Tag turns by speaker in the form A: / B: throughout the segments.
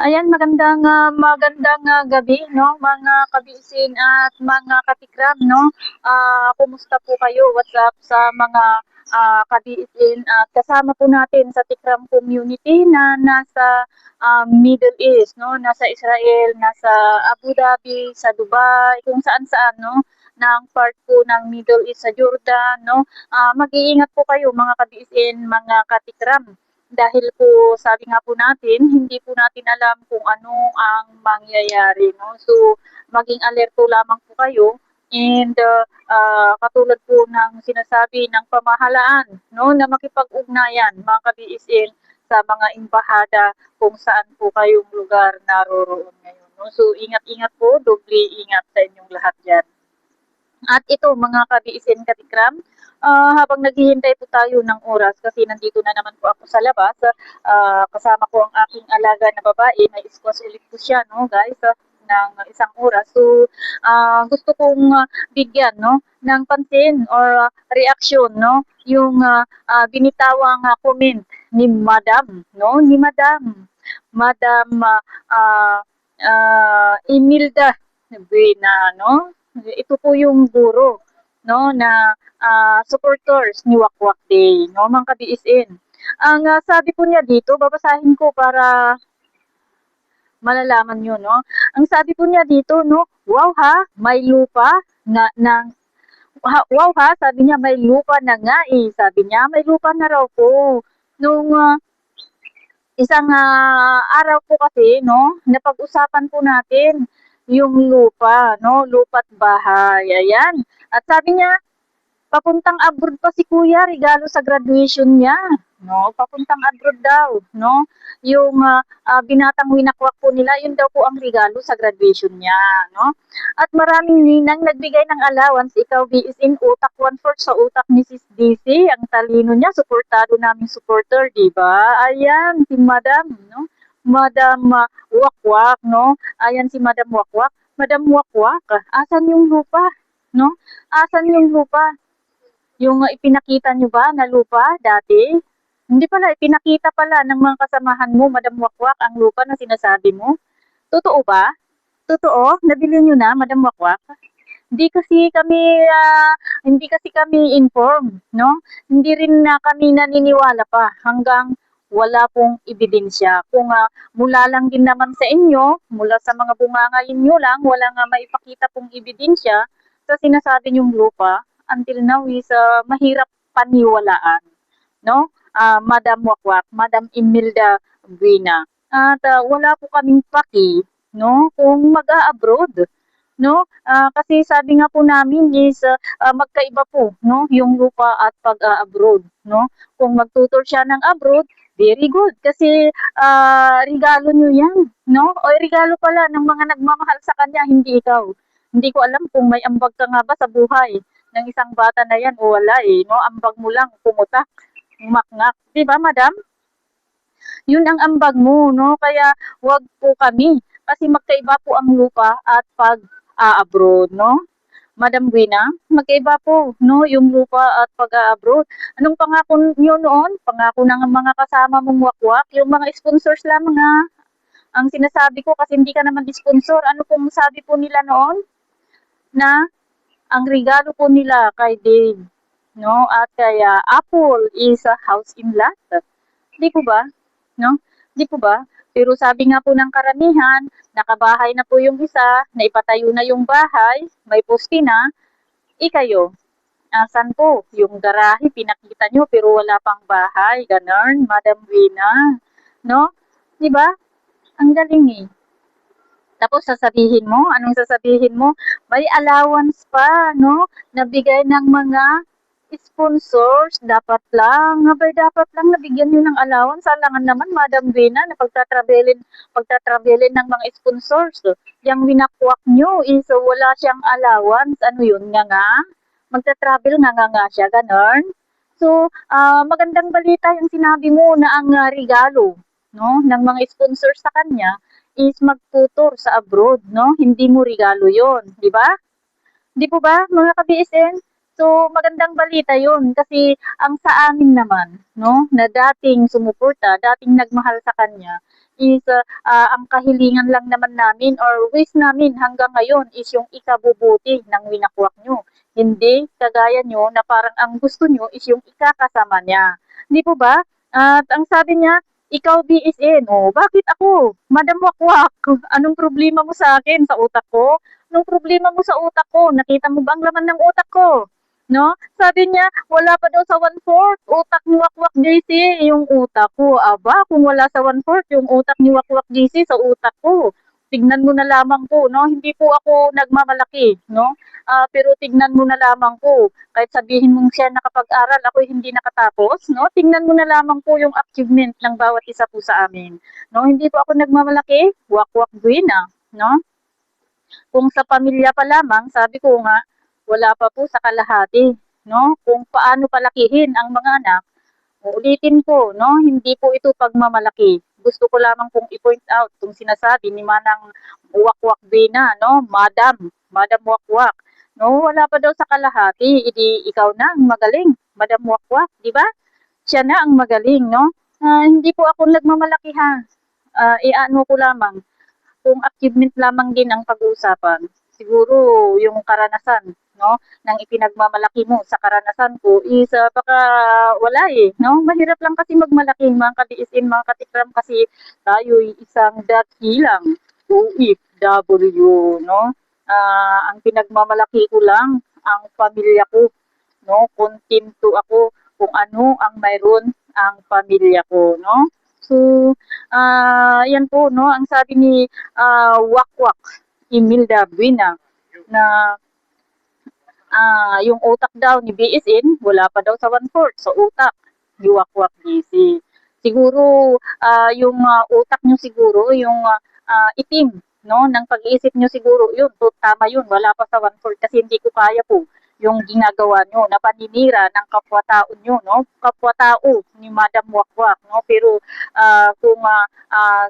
A: Ayan, magandang gabi, no, mga kabisin at mga katikram, no. Kumusta po kayo? What's up sa mga kabisin at kasama po natin sa Tikram community na nasa Middle East, no, nasa Israel, nasa Abu Dhabi, sa Dubai, kung saan-saan, no, ng part po ng Middle East sa Jordan, no. Mag-iingat po kayo mga kabisin, mga katikram dahil po sabi nga po natin, hindi po natin alam kung ano ang mangyayari. No? So, maging alerto lamang po kayo and katulad po ng sinasabi ng pamahalaan no, na makipag-ugnayan mga ka-BSN sa mga embahada kung saan po kayong lugar naroroon ngayon. No? So, ingat-ingat po, doble ingat sa inyong lahat dyan. At ito mga ka-BSN Katikram, habang naghihintay po tayo ng oras kasi nandito na naman po ako sa labas, kasama ko ang aking alaga na babae, may squash ulit po siya, no guys, ng isang oras. So, gusto kong bigyan no, ng pansin or reaction no, yung binitawang comment ni Madam, no, ni Madam Imelda Buena, no? Ito po yung guro no na supporters ni Wakwak Day, no mga ka-BSN. Ang sabi po niya dito, babasahin ko para malalaman niyo no. Ang sabi po niya dito no, wow ha, may lupa na ng wow ha, sabi niya may lupa na nga eh. Sabi niya may lupa na raw po. Nung isang araw po kasi no, napag-usapan po natin yung lupa, no, lupa't bahay. Ayan. At sabi niya, papuntang abroad pa si Kuya, regalo sa graduation niya. No, papuntang abroad daw, no? Yung binatang winakwak po nila, yun daw po ang regalo sa graduation niya, no? At maraming ninang nagbigay ng allowance, ikaw BSN utak 1/4 sa utak ni Sis DC, ang talino niya, suportado naming supporter, di ba? Ayan, si Madam, no? Madam Wakwak, no? Ayan si Madam Wakwak. Madam Wakwak, asan yung lupa? No? Asan yung lupa? Yung ipinakita nyo ba na lupa dati? Hindi pala, ipinakita pala ng mga kasamahan mo, Madam Wakwak, ang lupa na sinasabi mo. Totoo ba? Totoo? Nabili nyo na, Madam Wakwak? Hindi kasi kami hindi kasi kami informed, no? Hindi rin na kami naniniwala pa hanggang wala pong ebidensya. Kung mula lang din naman sa inyo, mula sa mga bungangayin nyo lang, wala nga maipakita pong ebidensya sa sinasabi nyong lupa, until now is mahirap paniwalaan, no? Madam Wakwak, Madam Imelda Buena. At wala po kaming paki, no? Kung mag-a-abroad, no? Kasi sabi nga po namin is magkaiba po, no? Yung lupa at pag-abroad, no? Kung magtutor siya ng abroad, very good kasi regalo niyo 'yan, no? O regalo pala ng mga nagmamahal sa kanya, hindi ikaw. Hindi ko alam kung may ambag ka nga ba sa buhay ng isang bata na 'yan o wala eh, no? Ambag mo lang pumutak, umakngak, 'di ba, madam? Yun ang ambag mo, no? Kaya wag po kami kasi magkaiba po ang lupa at pag-abroad, no? Madam Buena, magkaiba po, no? Yung lupa at pag-abroad. Anong pangako niyo noon? Pangako ng mga kasama mong wakwak, yung mga sponsors lamang ang sinasabi ko kasi hindi ka naman sponsor. Ano pong sabi po nila noon? Na ang regalo po nila kay Dave, no? At kaya Apple is a house in lot. Di po ba? No? Di po ba? Pero sabi nga po ng karamihan, nakabahay na po yung isa, naipatayo na yung bahay, may poste na, kayo, asan po? Yung garahe, pinakita nyo, pero wala pang bahay, ganun, Madam Wina. No? Di ba? Ang galing eh. Tapos sasabihin mo, anong sasabihin mo? May allowance pa, no? Nabigay ng mga sponsors, dapat lang, abay dapat lang nabigyan nyo ng allowance. Alangan naman, Madam Vina, na pagtatravelin ng mga sponsors. Yung winakwak nyo is wala siyang allowance. Ano yun nga nga? Magta-travel nga siya, ganon. So, magandang balita yung sinabi mo na ang regalo no, ng mga sponsors sa kanya is magtutor sa abroad, no? Hindi mo regalo yon, di ba? Di po ba, mga ka-BSN? So, magandang balita yon kasi ang sa amin naman, no, na dating sumuporta, dating nagmahal sa kanya, is ang kahilingan lang naman namin or wish namin hanggang ngayon is yung ikabubuti ng winakwak nyo. Hindi kagaya nyo na parang ang gusto nyo is yung ikakasama niya. Di po ba? At ang sabi niya, ikaw BSN, oh, bakit ako? Madam Wakwak, anong problema mo sa akin, sa utak ko? Anong problema mo sa utak ko? Nakita mo ba ang laman ng utak ko? No? Sabi niya, wala pa daw sa 1/4 utak ni Wakwak JC, yung utak ko. Aba, kung wala sa 1/4 yung utak ni Wakwak JC sa utak ko. Tignan mo na lamang po, no? Hindi po ako nagmamalaki, no? Pero tignan mo na lamang po. Kahit sabihin mong siya nakapag-aral, ako hindi nakatapos, no? Tignan mo na lamang po yung achievement ng bawat isa po sa amin. No? Hindi po ako nagmamalaki, Wakwak Buena, no? Kung sa pamilya pa lamang, sabi ko nga, wala pa po sa kalahati, no? Kung paano palakihin ang mga anak, uulitin ko, no? Hindi po ito pagmamalaki. Gusto ko lamang pong i-point out kung sinasabi ni Manang Wakwak Bina, no? Madam Wakwak. No, wala pa daw sa kalahati, idi ikaw na ang magaling, Madam Wakwak, di ba? Siya na ang magaling, no? Hindi po ako nagmamalaki ha. Iano ko lamang, kung achievement lamang din ang pag-uusapan, siguro yung karanasan, no, nang ipinagmamalaki mo sa karanasan ko is baka wala eh, no? Mahirap lang kasi magmalaki, mga ka-DSN, mga katikram, kasi tayo'y isang dakilang OFW, no? Ang pinagmamalaki ko lang ang pamilya ko, no? Kontento ako kung ano ang mayroon ang pamilya ko, no? So, yan po, no? Ang sabi ni Wakwak Imelda Buena na yung utak daw ni BSN, wala pa daw sa 1/4 sa utak ni Wakwak GC. Siguro, yung utak nyo siguro, yung itim, no, ng pag-iisip nyo siguro, yun, tama yun, wala pa sa 1/4 kasi hindi ko kaya po yung ginagawa nyo na paninira ng kapwa-tao nyo, no, kapwa-tao ni Madam Wakwak, no, pero kung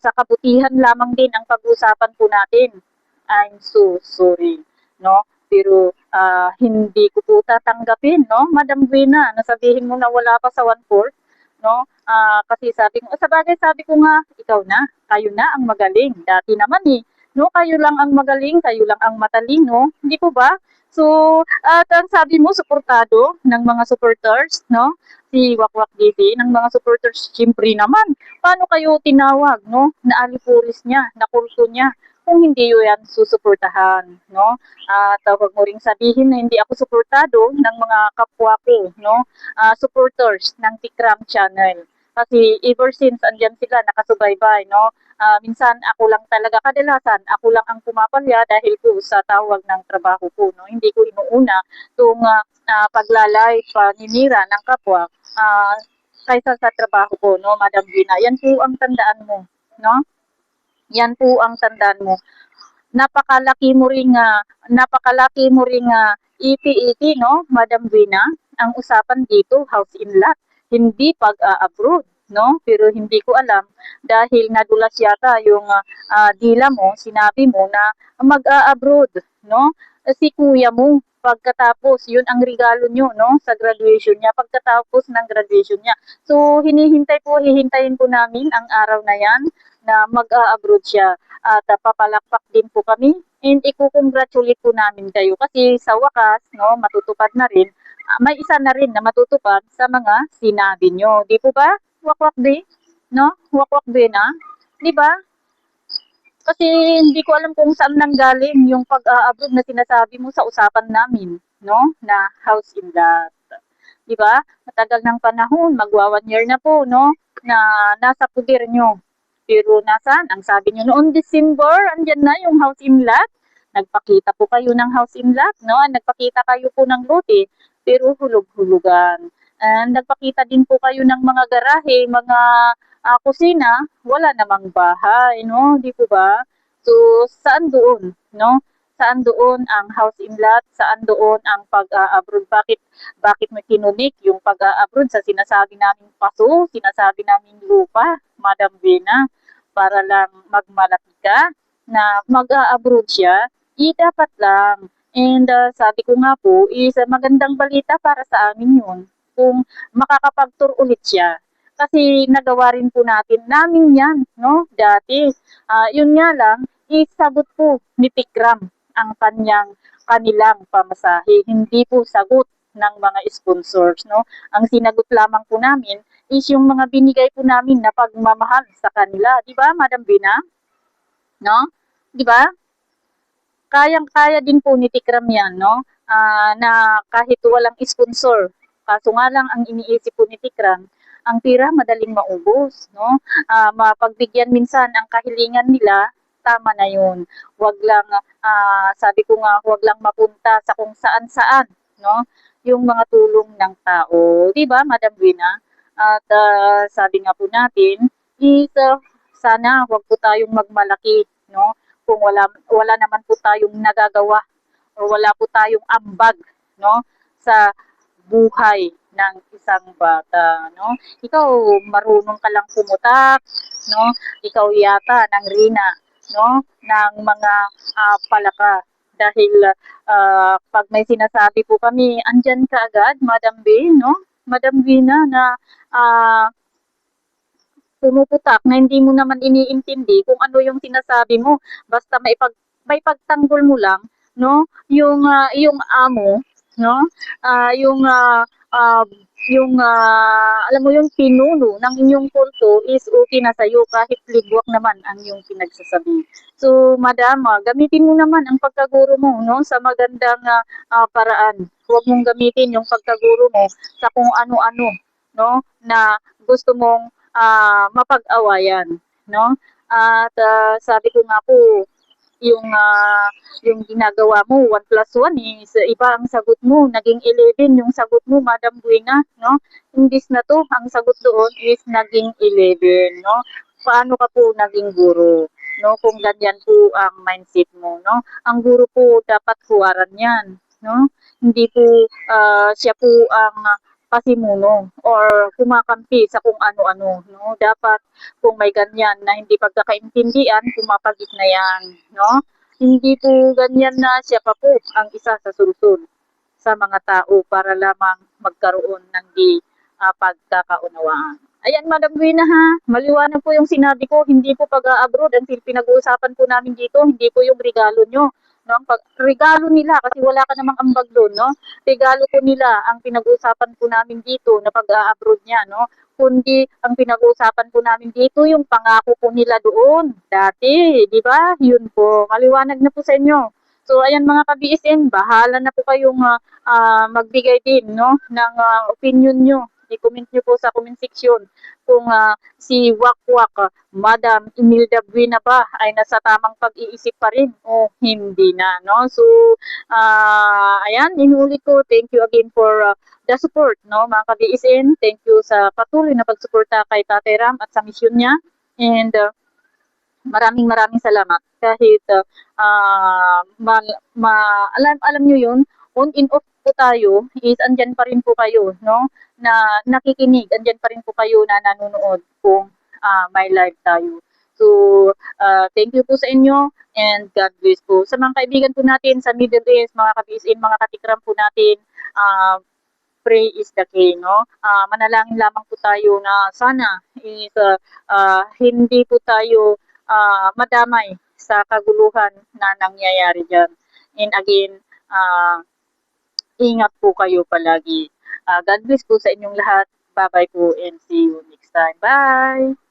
A: sa kabutihan lamang din ang pag-usapan po natin, I'm so sorry, no, pero hindi ko po tatanggapin, no, Madam Buena, na sabihin mo na wala pa sa 1/4, no? Kasi sabi ko, sa bagay sabi ko nga, ikaw na, kayo na ang magaling. Dati naman eh, no, kayo lang ang magaling, kayo lang ang matalino, hindi po ba? So, at ang sabi mo, suportado ng mga supporters, no? Si Wakwak TV, ng mga supporters, siyempre naman, paano kayo tinawag, no? Na alipuris niya, na kulto niya, kung hindi yun yan susuportahan, no? Tawag mo ring sabihin na hindi ako suportado ng mga kapwa ko, no? Supporters ng Tikram channel. Kasi ever since andyan sila nakasubaybay, no? Minsan ako lang talaga, kadalasan ako lang ang pumapalya dahil po sa tawag ng trabaho ko, no? Hindi ko inuuna itong paglalay, paninira ng kapwa kaysa sa trabaho ko, no, Madam Gina. Yan po ang tandaan mo, no? Yan po ang tandaan mo. Napakalaki mo ring iti-iti, no, Madam Gina. Ang usapan dito, house in lot, hindi pag-abroad, no? Pero hindi ko alam dahil nadulas yata yung dila mo, sinabi mo na mag-abroad, no? Si kuya mo, pagkatapos, yun ang regalo nyo, no? Sa graduation niya, pagkatapos ng graduation niya. So, hihintayin po namin ang araw na yan na mag-abroad siya at papalakpak din po kami and i-congratulate po namin kayo kasi sa wakas, no, matutupad na rin, may isa na rin na matutupad sa mga sinabi nyo. Di po ba? Wakwak di? No? Wakwak di na? Di ba? Kasi hindi ko alam kung saan nanggaling yung pag-abroad na sinasabi mo sa usapan namin, no? Na house in that. Di ba? Matagal ng panahon, magwa 1 year na po, no? Na nasa puder nyo. Pero nasaan? Ang sabi nyo noong December, andyan na yung house in lot. Nagpakita po kayo ng house in lot, no? Nagpakita kayo po ng lote, pero hulog-hulugan. And nagpakita din po kayo ng mga garahe, mga kusina, wala namang bahay, no? Di po ba? So, saan doon, no? Saan doon ang house in lot? Saan doon ang pag-abroad? Bakit mo kinunik yung pag-abroad sa sinasabi naming paso, sinasabi naming lupa, Madam Bena, para lang magmalaki ka na mag-abroad siya? Dapat lang. And sabi ko nga po, is magandang balita para sa amin yun kung makakapag-tour ulit siya. kasi nagawa rin po namin yan, no, dati. Yun nga lang, isagot po ni Tikram ang kanilang pamasahe, hindi po sagot ng mga sponsors, no. Ang sinagot lamang po namin is yung mga binigay po namin na pagmamahal sa kanila, 'di ba, Madam Bina? No? 'Di ba? Kayang-kaya din po ni Tikram 'yan, no? Na kahit walang sponsor. Kaso nga lang ang iniisip po ni Tikram, ang pira madaling maubos, no? Mapagbigyan minsan ang kahilingan nila, tama na 'yun. Wag lang sabi ko nga, wag lang mapunta sa kung saan-saan, no? Yung mga tulong ng tao, 'di ba, Madam Buena? At sabi nga po natin is sana wag po tayong magmalaki, no? Kung wala naman po tayong nagagawa o wala po tayong ambag, no, sa buhay ng isang bata, no? Ikaw marunong ka lang pumutak, no? Ikaw yata ng Rina, no, ng mga palaka dahil pag may sinasabi po kami, andyan ka agad, Madam B, no? Madam Bina na ah, pumuputak na hindi mo naman iniintindi kung ano yung sinasabi mo. Basta may pagtanggol mo lang, no? Yung amo, no? Yung alam mo yung pinuno ng inyong kulto is okay na sa'yo kahit ligwak naman ang iyong pinagsasabi. So, madam, gamitin mo naman ang pagkaguro mo, no? Sa magandang paraan. Huwag mong gamitin yung pagkaguro mo sa kung ano-ano, no? Na gusto mong mapag-awayan, no? At sabi ko nga po, yung ginagawa mo, 1+1 is iba ang sagot mo, naging 11 yung sagot mo, Madam Buena, no? Imbis na to, ang sagot doon is naging 11, no? Paano ka po naging guro? No, kung ganyan po ang mindset mo, no? Ang guro po dapat huwaran yan, no? Hindi po siya po ang pasimuno or kumakampi sa kung ano-ano, no? Dapat kung may ganyan na hindi pagkakaintindihan, pumapagit na yan, no? Hindi po ganyan na siya pa po ang isa sa sulsol sa mga tao para lamang magkaroon ng pagkakaunawaan. Ayan, Madam Buena ha, maliwanag po yung sinabi ko, hindi po pag-abroad, ang pinag-uusapan po namin dito, hindi po yung regalo nyo. No? Regalo nila kasi wala ka namang ambag doon, no? Regalo po nila ang pinag-uusapan po namin dito na pag-abroad niya, no? Kundi ang pinag-uusapan po namin dito yung pangako po nila doon dati, di ba? Yun po, maliwanag na po sa inyo. So ayan mga ka-BSN, bahala na po kayong magbigay din no ng opinion nyo. I-comment nyo po sa comment section kung si Wakwak, Madam Imelda Buena ba ay nasa tamang pag-iisip pa rin o hindi na, no? So, ayan, inuulit ko, thank you again for the support, no, mga ka-BSN. Thank you sa patuloy na pagsuporta kay Tatay Ram at sa misyon niya. And maraming salamat. Kahit alam nyo yun, on and off po tayo, is andyan pa rin po kayo, no? Na nakikinig, andyan pa rin po kayo na nanonood kung may live tayo. So, thank you po sa inyo and God bless po. Sa mga kaibigan po natin sa Middle East, mga ka-BSN, mga katikram po natin, pray is the key, no? Manalangin lamang po tayo na sana is hindi po tayo madamay sa kaguluhan na nangyayari dyan. And again, ingat po kayo palagi. God bless po sa inyong lahat. Bye-bye po and see you next time. Bye!